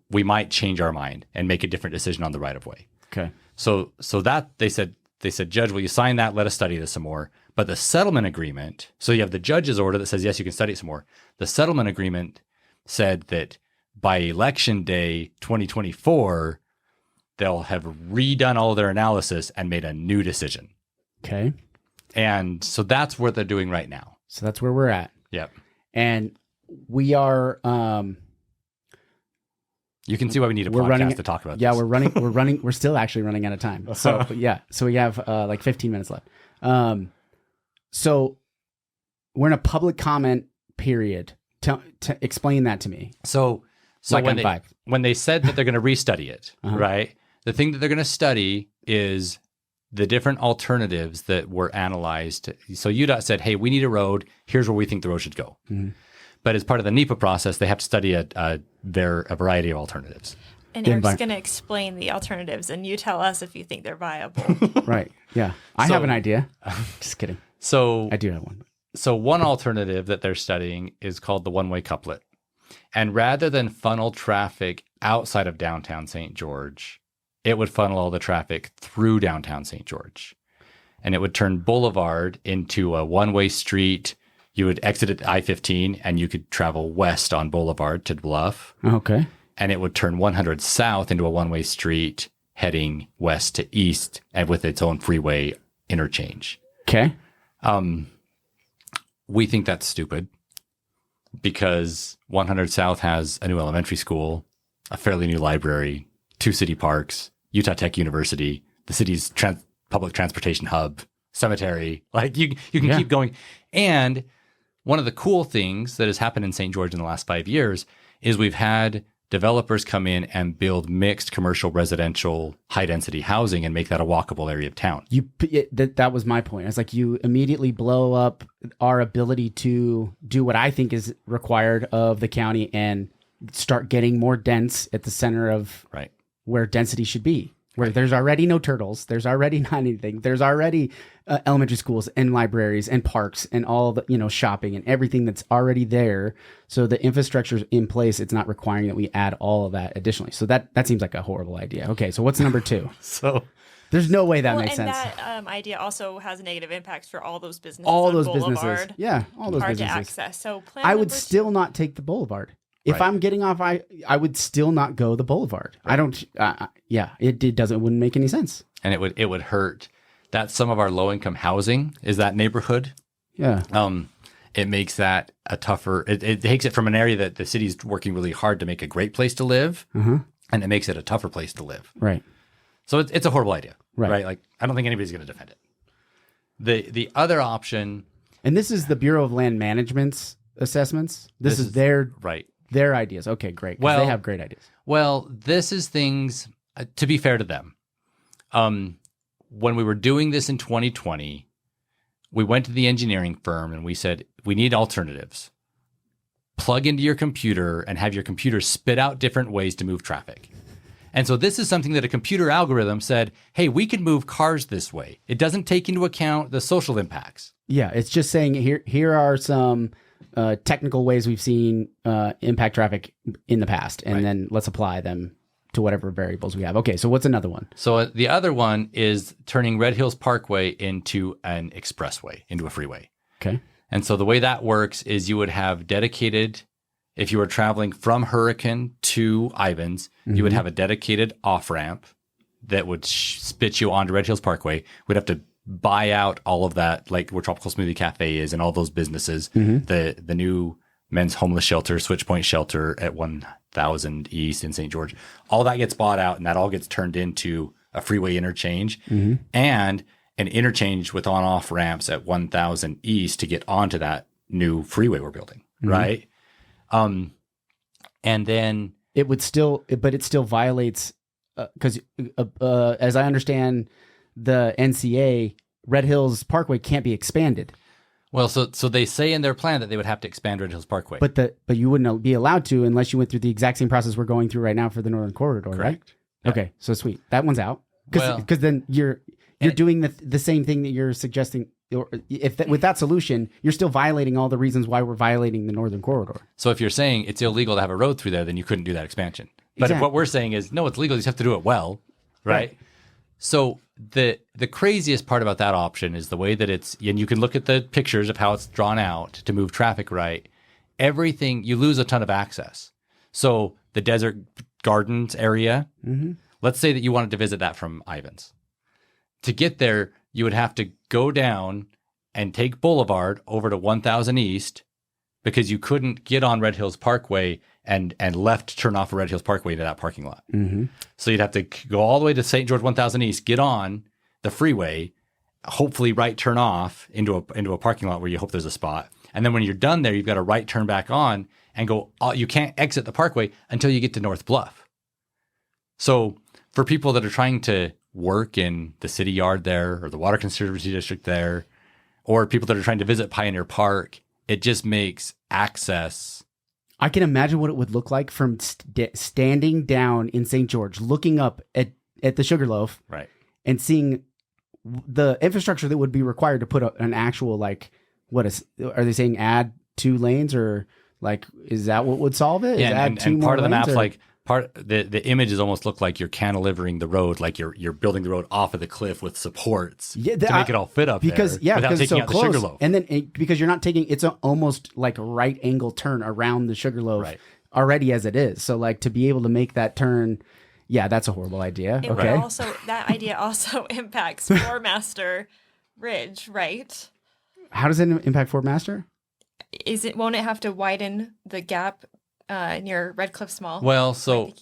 we might change our mind and make a different decision on the right of way. Okay. So that they said, Judge, will you sign that? Let us study this some more. But the settlement agreement, so you have the judge's order that says, yes, you can study it some more. The settlement agreement said that by election day 2024, they'll have redone all their analysis and made a new decision. Okay. And so that's what they're doing right now. So that's where we're at. Yep. And we are, you can see why we need a podcast to talk about this. Yeah, we're still actually running out of time. So yeah, so we have like 15 minutes left. So we're in a public comment period. Explain that to me. So like when they said that they're going to restudy it, right? The thing that they're going to study is the different alternatives that were analyzed. So UDOT said, hey, we need a road. Here's where we think the road should go. But as part of the NEPA process, they have to study a variety of alternatives. And Eric's going to explain the alternatives, and you tell us if you think they're viable. Right. Yeah. I have an idea. Just kidding. So I do have one. So one alternative that they're studying is called the one-way couplet. And rather than funnel traffic outside of downtown St. George, it would funnel all the traffic through downtown St. George. And it would turn Boulevard into a one-way street. You would exit at I-15 and you could travel west on Boulevard to Bluff. Okay. And it would turn 100 south into a one-way street heading west to east and with its own freeway interchange. Okay. We think that's stupid because 100 South has a new elementary school, a fairly new library, 2 city parks, Utah Tech University, the city's public transportation hub, cemetery. Like you can keep going. And one of the cool things that has happened in St. George in the last 5 years is we've had developers come in and build mixed commercial residential high density housing and make that a walkable area of town. That was my point. It's like you immediately blow up our ability to do what I think is required of the county and start getting more dense at the center of where density should be. Where there's already no turtles, there's already not anything. There's already elementary schools and libraries and parks and all the shopping and everything that's already there. So the infrastructure's in place. It's not requiring that we add all of that additionally. So that seems like a horrible idea. Okay, so what's number 2? So there's no way that makes sense. And that idea also has negative impacts for all those businesses. All those Boulevard, businesses, yeah, all those hard businesses. to access. So plan I would number still 2. not take the boulevard. If I'm getting off, I would still not go the boulevard. I don't. It wouldn't make any sense. And it would hurt that some of our low income housing is that neighborhood. Yeah. It makes that a tougher. It takes it from an area that the city's working really hard to make a great place to live, and it makes it a tougher place to live. Right. So it's a horrible idea. Right. Like I don't think anybody's going to defend it. The other option, and this is the Bureau of Land Management's assessments. This is their Their ideas. Okay, great. Well, they have great ideas. Well, this is things, to be fair to them. When we were doing this in 2020, we went to the engineering firm and we said, we need alternatives. Plug into your computer and have your computer spit out different ways to move traffic. And so this is something that a computer algorithm said, hey, we can move cars this way. It doesn't take into account the social impacts. Yeah, it's just saying here are some technical ways we've seen impact traffic in the past, and then let's apply them to whatever variables we have. Okay, so what's another one? So the other one is turning Red Hills Parkway into an expressway, into a freeway. Okay. And so the way that works is you would have dedicated, if you were traveling from Hurricane to Ivins, you would have a dedicated off-ramp that would spit you onto Red Hills Parkway. We'd have to buy out all of that, like where Tropical Smoothie Cafe is and all those businesses, the new men's homeless shelter, Switchpoint Shelter at 1000 East in St. George. All that gets bought out and that all gets turned into a freeway interchange and an interchange with on-off ramps at 1000 East to get onto that new freeway we're building, right? And then it would still, but it still violates, because as I understand the NCA, Red Hills Parkway can't be expanded. Well, so they say in their plan that they would have to expand Red Hills Parkway. But you wouldn't be allowed to unless you went through the exact same process we're going through right now for the Northern Corridor, Correct. right? Yeah. Okay, so sweet. That one's out. Because then you're doing the same thing that you're suggesting. With that solution, you're still violating all the reasons why we're violating the Northern Corridor. So if you're saying it's illegal to have a road through there, then you couldn't do that expansion. But Exactly. what we're saying is, no, it's legal. You just have to do it well, right? So the craziest part about that option is the way that it's, and you can look at the pictures of how it's drawn out to move traffic right. Everything, you lose a ton of access. So the Desert Gardens area, let's say that you wanted to visit that from Ivins. To get there, you would have to go down and take Boulevard over to 1000 East because you couldn't get on Red Hills Parkway and left turn off of Red Hills Parkway into that parking lot. So you'd have to go all the way to St. George 1000 East, get on the freeway, hopefully right turn off into a parking lot where you hope there's a spot. And then when you're done there, you've got to right turn back on and go, you can't exit the parkway until you get to North Bluff. So for people that are trying to work in the city yard there or the Water Conservancy District there, or people that are trying to visit Pioneer Park, it just makes access. I can imagine what it would look like from standing down in St. George, looking up at the Sugarloaf, right, and seeing the infrastructure that would be required to put an actual, like, are they saying add 2 lanes, or like, is that what would solve it? Yeah, and part of the map's or? like, the images almost look like you're cantilevering the road, like you're building the road off of the cliff with supports to make it all fit up because there without because taking it's so out the close. Sugarloaf. And then because you're not taking, it's almost like a right angle turn around the Sugarloaf already as it is. So like to be able to make that turn, that's a horrible idea. That idea also impacts Four Master Ridge, right? How does it impact Fort Master? Won't it have to widen the gap near Red Cliff Mall? Well, so if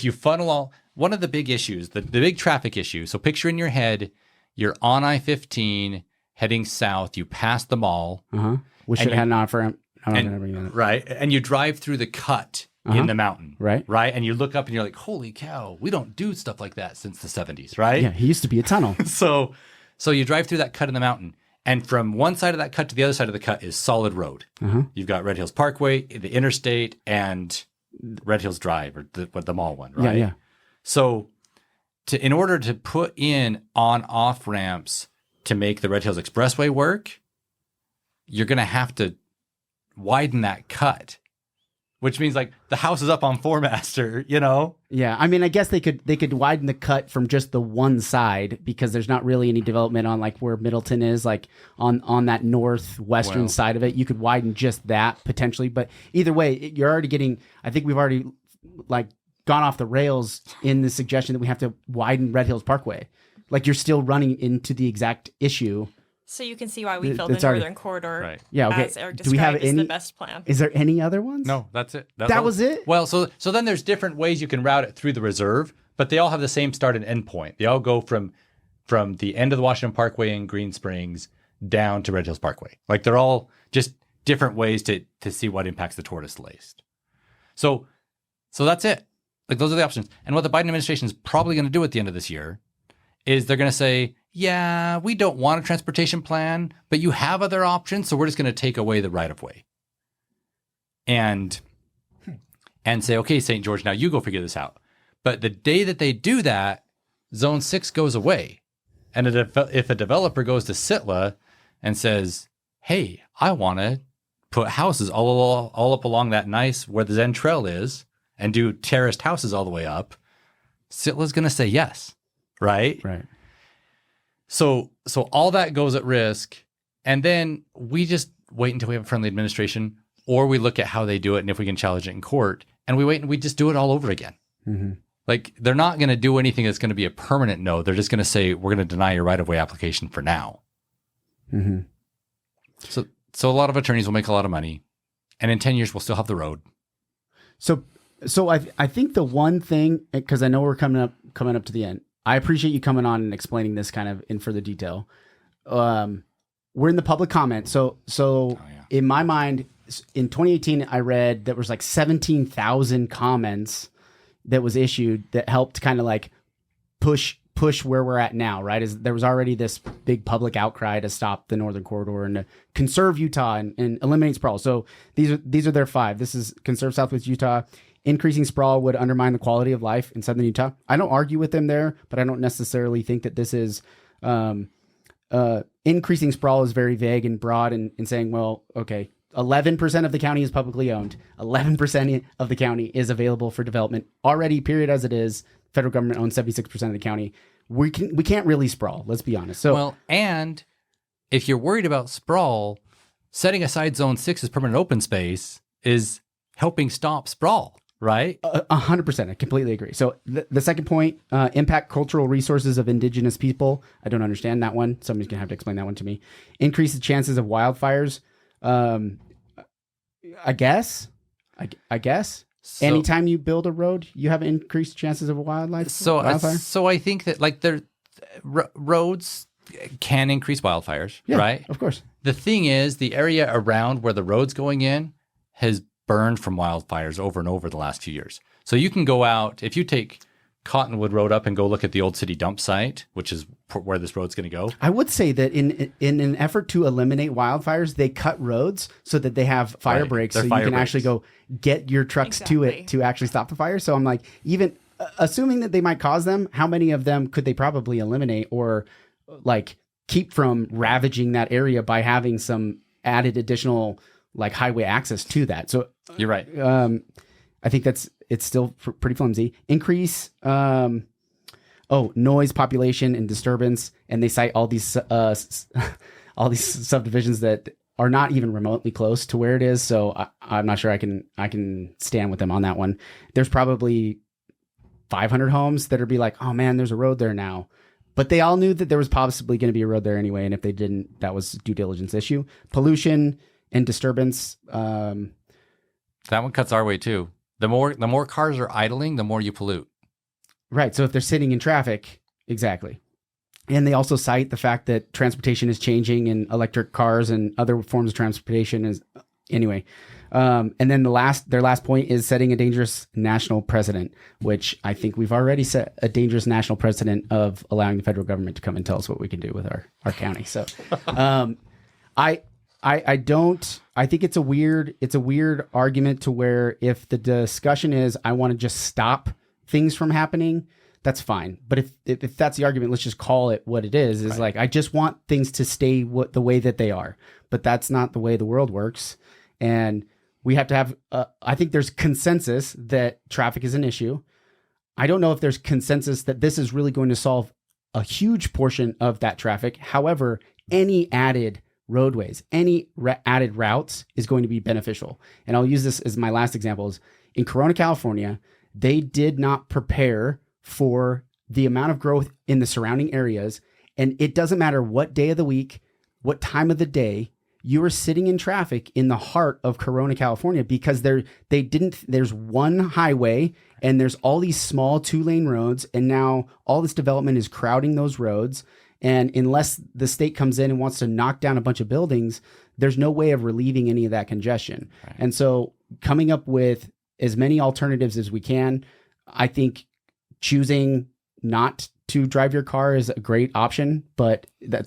you funnel all, one of the big issues, the big traffic issue. So picture in your head, you're on I-15 heading south. You pass the mall, we should have had an off ramp. I'm not going to bring that up. Right. And you drive through the cut in the mountain. Right. Right. And you look up and you're like, holy cow, we don't do stuff like that since the 70s. Right. Yeah, he used to be a tunnel. So you drive through that cut in the mountain. And from one side of that cut to the other side of the cut is solid road. You've got Red Hills Parkway, the interstate, and Red Hills Drive, or the mall one, right? Yeah. So in order to put in on-off ramps to make the Red Hills Expressway work, you're going to have to widen that cut, which means like the house is up on Four Master, you know? Yeah, I mean, I guess they could widen the cut from just the one side because there's not really any development on like where Middleton is, like on that northwestern side of it. You could widen just that potentially, but either way, you're already getting. I think we've already like gone off the rails in the suggestion that we have to widen Red Hills Parkway. Like you're still running into the exact issue. So you can see why we feel the It's already- Northern Corridor, Right. Yeah, okay. as Eric Do we have described, is any- the best plan. Is there any other ones? No, that's it. That was it? Well, so then there's different ways you can route it through the reserve, but they all have the same start and end point. They all go from the end of the Washington Parkway in Green Springs down to Red Hills Parkway. Like they're all just different ways to see what impacts the tortoise laced. So that's it. Like those are the options. And what the Biden administration is probably going to do at the end of this year is they're going to say, yeah, we don't want a transportation plan, but you have other options, so we're just going to take away the right of way. And say, okay, St. George, now you go figure this out. But the day that they do that, Zone 6 goes away. And if a developer goes to Sitla and says, hey, I want to put houses all up along that nice where the Zen Trail is and do terraced houses all the way up, Sitla's going to say yes, right? Right. So all that goes at risk, and then we just wait until we have a friendly administration, or we look at how they do it and if we can challenge it in court, and we wait and we just do it all over again. Mm-hmm. Like they're not going to do anything that's going to be a permanent no. They're just going to say we're going to deny your right-of-way application for now. Mm-hmm. So a lot of attorneys will make a lot of money, and in 10 years we'll still have the road. So I think the one thing, because I know we're coming up to the end. I appreciate you coming on and explaining this kind of in further detail. We're in the public comment. So in my mind, in 2018, I read that was like 17,000 comments that was issued that helped kind of like push where we're at now, right? There was already this big public outcry to stop the Northern Corridor and to conserve Utah and eliminate sprawl. So these are their 5. This is conserve Southwest Utah. Increasing sprawl would undermine the quality of life in southern Utah. I don't argue with them there, but I don't necessarily think that this is increasing sprawl is very vague and broad and saying, well, okay, 11% of the county is publicly owned. 11% of the county is available for development already, period as it is. Federal government owns 76% of the county. We can't really sprawl. Let's be honest. So, well, and if you're worried about sprawl, setting aside Zone 6 as permanent open space is helping stop sprawl. Right? 100%. I completely agree. So the second point, impact cultural resources of indigenous people. I don't understand that one. Somebody's going to have to explain that one to me. Increase the chances of wildfires. I guess. So, anytime you build a road, you have increased chances of wildfire. So I think that like roads can increase wildfires, right? Of course. The thing is, the area around where the road's going in has burned from wildfires over and over the last few years. So you can go out, if you take Cottonwood Road up and go look at the old city dump site, which is where this road's going to go. I would say that in an effort to eliminate wildfires, they cut roads so that they have fire breaks, so you can actually go get your trucks to it to actually stop the fire. So I'm like, even assuming that they might cause them, how many of them could they probably eliminate or like keep from ravaging that area by having some added additional like highway access to that? So you're right. I think it's still pretty flimsy. Increase noise, population, and disturbance, and they cite all these subdivisions that are not even remotely close to where it is. So I'm not sure I can stand with them on that one. There's probably 500 homes that'll be like, oh man, there's a road there now. But they all knew that there was possibly going to be a road there anyway, and if they didn't, that was a due diligence issue. Pollution and disturbance. That one cuts our way too. The more cars are idling, the more you pollute. Right. So if they're sitting in traffic, exactly. And they also cite the fact that transportation is changing and electric cars and other forms of transportation anyway. And then their last point is setting a dangerous national precedent, which I think we've already set a dangerous national precedent of allowing the federal government to come and tell us what we can do with our county. So, I think it's a weird argument to where if the discussion is, I want to just stop things from happening, that's fine. But if that's the argument, let's just call it what it is. Is like, I just want things to stay the way that they are, but that's not the way the world works. And we have to have, I think there's consensus that traffic is an issue. I don't know if there's consensus that this is really going to solve a huge portion of that traffic. However, any added roadways, any added routes is going to be beneficial. And I'll use this as my last example. Is in Corona, California, they did not prepare for the amount of growth in the surrounding areas. And it doesn't matter what day of the week, what time of the day, you are sitting in traffic in the heart of Corona, California, because there's one highway and there's all these small 2-lane roads. And now all this development is crowding those roads. And unless the state comes in and wants to knock down a bunch of buildings, there's no way of relieving any of that congestion. Right. And so coming up with as many alternatives as we can, I think choosing not to drive your car is a great option, but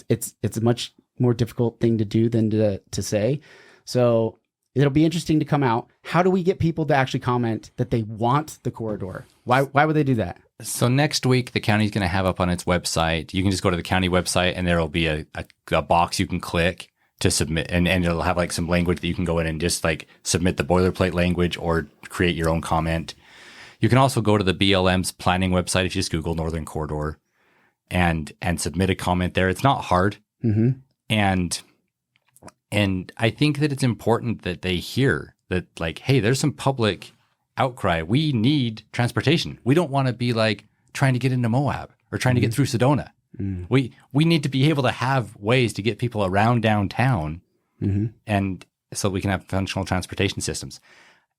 it's a much more difficult thing to do than to say. So it'll be interesting to come out. How do we get people to actually comment that they want the corridor? Why would they do that? So next week, the county's going to have up on its website, you can just go to the county website and there'll be a box you can click to submit, and it'll have like some language that you can go in and just like submit the boilerplate language or create your own comment. You can also go to the BLM's planning website if you just Google Northern Corridor and submit a comment there. It's not hard. Mm-hmm. And I think that it's important that they hear that, like, hey, there's some public outcry. We need transportation. We don't want to be like trying to get into Moab or trying to get through Sedona. Mm. We need to be able to have ways to get people around downtown, and so we can have functional transportation systems.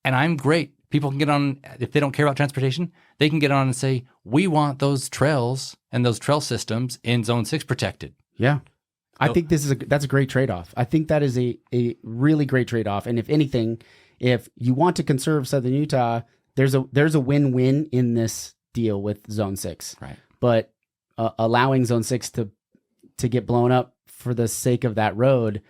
And I'm great. People can get on, if they don't care about transportation, they can get on and say, we want those trails and those trail systems in Zone 6 protected. Yeah. I think that's a great trade-off. I think that is a really great trade-off. And if anything, if you want to conserve Southern Utah, there's a win-win in this deal with Zone 6. Right. But allowing Zone 6 to get blown up for the sake of that road,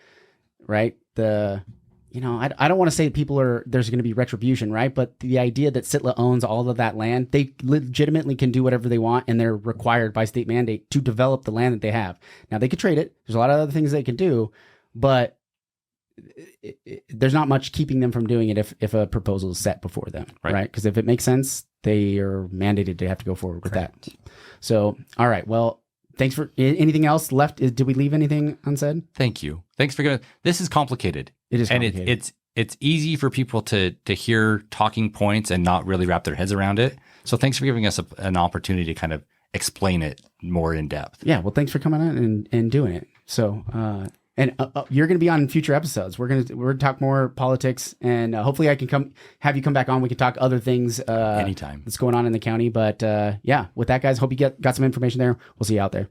right? I don't want to say there's going to be retribution, right? But the idea that Sitla owns all of that land, they legitimately can do whatever they want, and they're required by state mandate to develop the land that they have. Now, they could trade it. There's a lot of other things they can do, but there's not much keeping them from doing it if a proposal is set before them, right? Because if it makes sense, they are mandated to have to go forward with that. So, all right, well, thanks for anything else left. Did we leave anything unsaid? Thank you. Thanks for this is complicated. It is complicated. And it's easy for people to hear talking points and not really wrap their heads around it. So thanks for giving us an opportunity to kind of explain it more in depth. Yeah. Well, thanks for coming on and doing it. So, you're going to be on future episodes. We're going to talk more politics, and hopefully I can have you come back on. We can talk other things anytime that's going on in the county. But yeah, with that, guys, hope you got some information there. We'll see you out there.